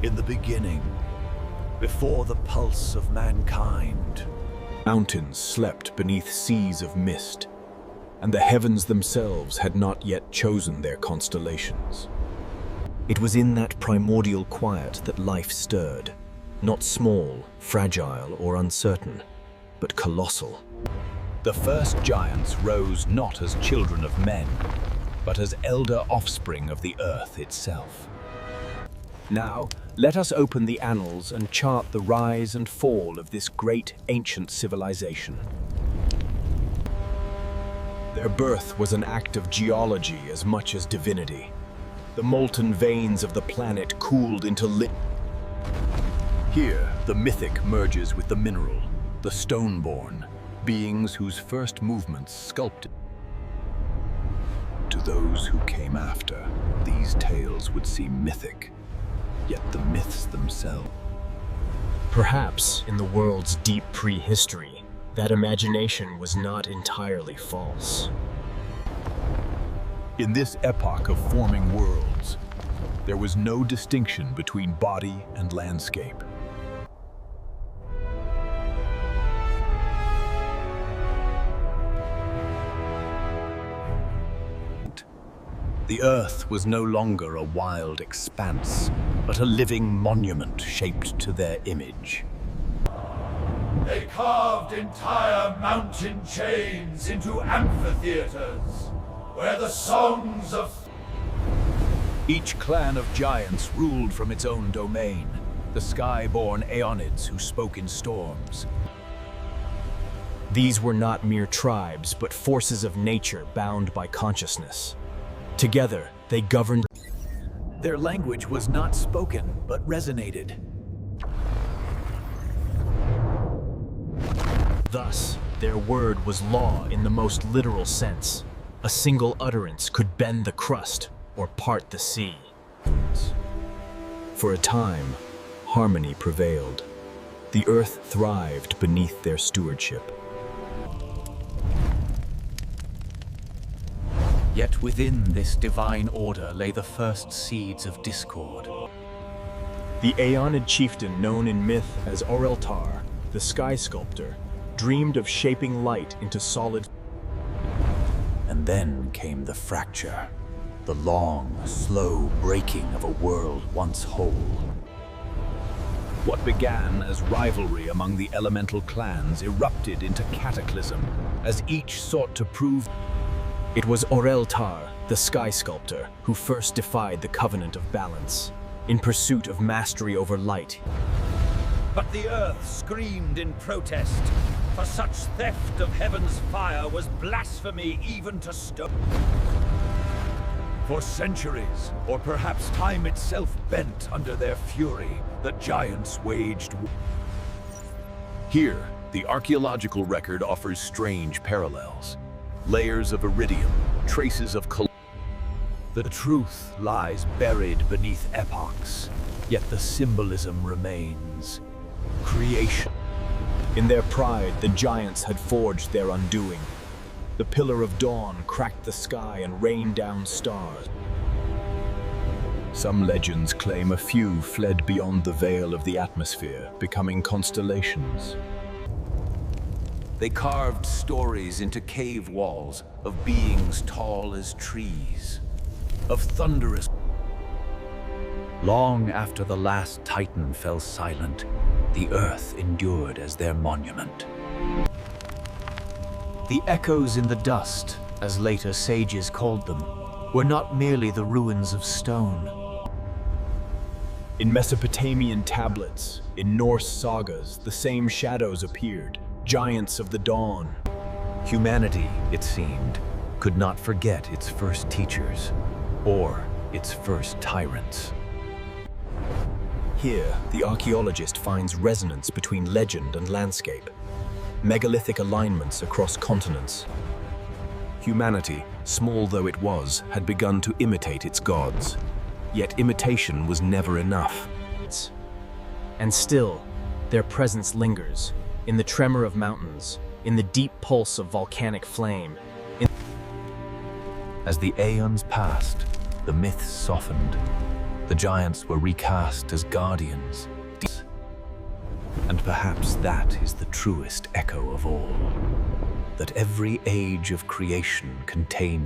In the beginning, before the pulse of mankind, Mountains slept beneath seas of mist, and the heavens themselves had not yet chosen their constellations. It was in that primordial quiet that life stirred, not small, fragile, or uncertain, but colossal. the first giants rose not as children of men, but as elder offspring of the earth itself. Now, let us open the annals and chart the rise and fall of this great ancient civilization. Their birth was an act of geology as much as divinity. The molten veins of the planet cooled into Here, the mythic merges with the mineral, the stone-born, beings whose first movements sculpted. To those who came after, these tales would seem mythic, yet the myths themselves. Perhaps in the world's deep prehistory, that imagination was not entirely false. In this epoch of forming worlds, there was no distinction between body and landscape. The earth was no longer a wild expanse, but a living monument shaped to their image. They carved entire mountain chains into amphitheaters, where the songs of... Each clan of giants ruled from its own domain, the sky-born Aeonids who spoke in storms. These were not mere tribes, but forces of nature bound by consciousness. Together, they governed. Their language was not spoken, but resonated. Thus, their word was law in the most literal sense. A single utterance could bend the crust or part the sea. For a time, harmony prevailed. The earth thrived beneath their stewardship. Yet within this divine order lay the first seeds of discord. The Aeonid chieftain known in myth as Oreltar, the sky sculptor, dreamed of shaping light into solid. And then came the fracture, the long, slow breaking of a world once whole. What began as rivalry among the elemental clans erupted into cataclysm as each sought to prove. It was Oreltar, the sky sculptor, who first defied the covenant of balance, in pursuit of mastery over light. But the earth screamed in protest, for such theft of heaven's fire was blasphemy even to stone. For centuries, or perhaps time itself bent under their fury, the giants waged war. Here, the archaeological record offers strange parallels. Layers of iridium, traces of The truth lies buried beneath epochs, yet the symbolism remains. Creation. In their pride, the giants had forged their undoing. The pillar of dawn cracked the sky and rained down stars. Some legends claim a few fled beyond the veil of the atmosphere, becoming constellations. They carved stories into cave walls of beings tall as trees, of thunderous. Long after the last titan fell silent, the earth endured as their monument. The echoes in the dust, as later sages called them, were not merely the ruins of stone. In Mesopotamian tablets, in Norse sagas, the same shadows appeared. Giants of the dawn. Humanity, it seemed, could not forget its first teachers, or its first tyrants. Here, the archaeologist finds resonance between legend and landscape, megalithic alignments across continents. Humanity, small though it was, had begun to imitate its gods, yet imitation was never enough. And still, their presence lingers. In the tremor of mountains, in the deep pulse of volcanic flame. As the aeons passed, the myths softened. The giants were recast as guardians. And perhaps that is the truest echo of all, that every age of creation contains